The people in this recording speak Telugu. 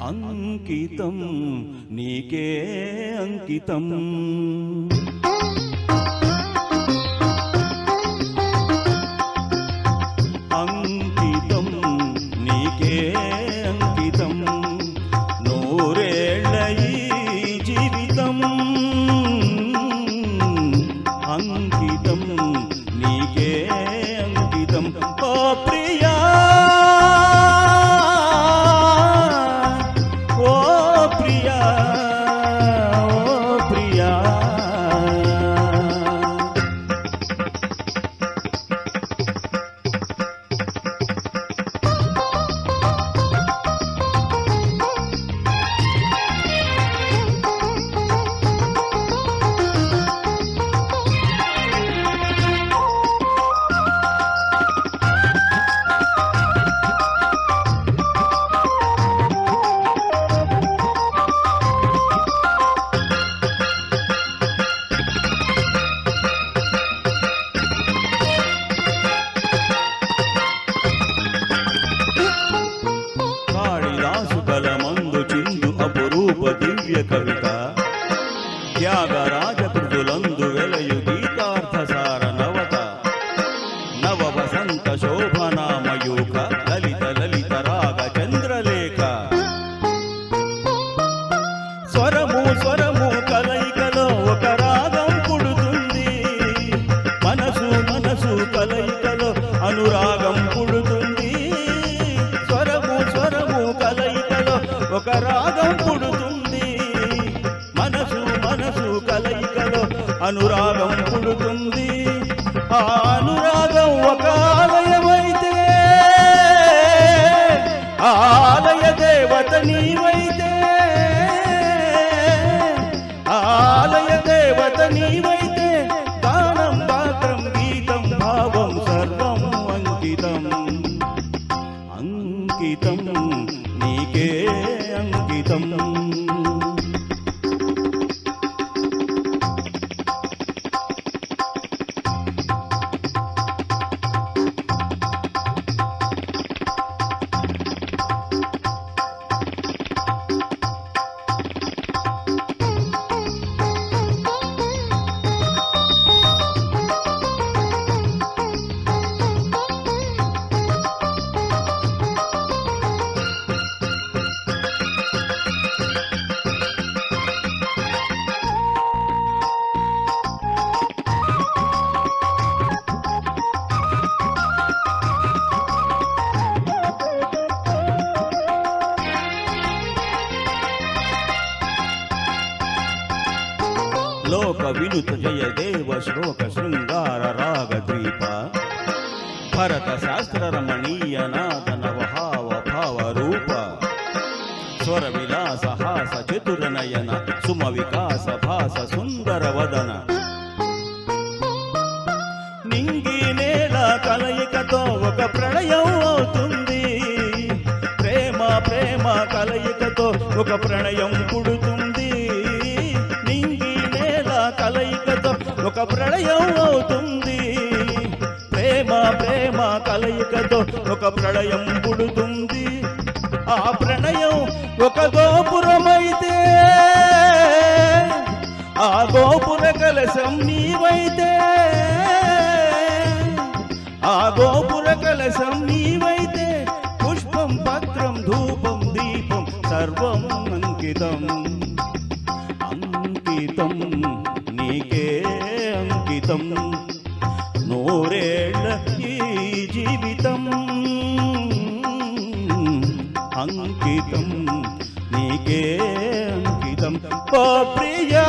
అంకితం నీకే అంకితం అంకితం నీకే అంకితం నూరేళ్ల ఈ జీవితం అంకితం నీకే అంకితం ఓ ప్రియా కవిత త్యాగరాజ కృతులందు వెలయు గీతార్థసార నవత నవ వసంత శోభనామయూక లలిత లలిత రాగ చంద్రలేఖ స్వరము స్వరము కలయికలో ఒక రాగం పుడుతుంది మనసు మనసు కలయికలో అనురాగం పుడుతుంది స్వరము స్వరము కలయికలో ఒక రాగం పుడుతుంది కలయికలో అనురాగం పుడుతుంది ఆ అనురాగం ఒక ఆలయమైతే ఆలయ దేవత నీవైతే ఆలయ దేవత నీవైతే గానం గాత్రం గీతం భావం సర్వం అంకితం అంకితం నీకే అంకితం లోక వినుత జయ దేవ శ్లోక శృంగార రాగ ద్వీప భరత శాస్త్ర రమణీయ నాద నవహావ భావ రూప స్వర విలాస హాస చతుర నయన సుమ వికాస భాస సుందర వదన నింగి నేల కలయికతో ఒక ప్రళయం అవుతుంది ప్రేమ ప్రేమ కలయికతో ఒక ప్రణయం పుడుతుంది కలయికతో ఒక ప్రళయం అవుతుంది ప్రేమ ప్రేమ కలయికతో ఒక ప్రళయం పుడుతుంది ఆ ప్రణయం ఒక గోపురమైతే ఆ గోపుర కలశం నీవైతే ఆ గోపుర కలశం నీవైతే పుష్పం పత్రం ధూపం దీపం సర్వం అంకితం అంకితం నీకే అంకితం నూరేళ్ల ఈ జీవితం అంకితం నీకే అంకితం ఓ ప్రియా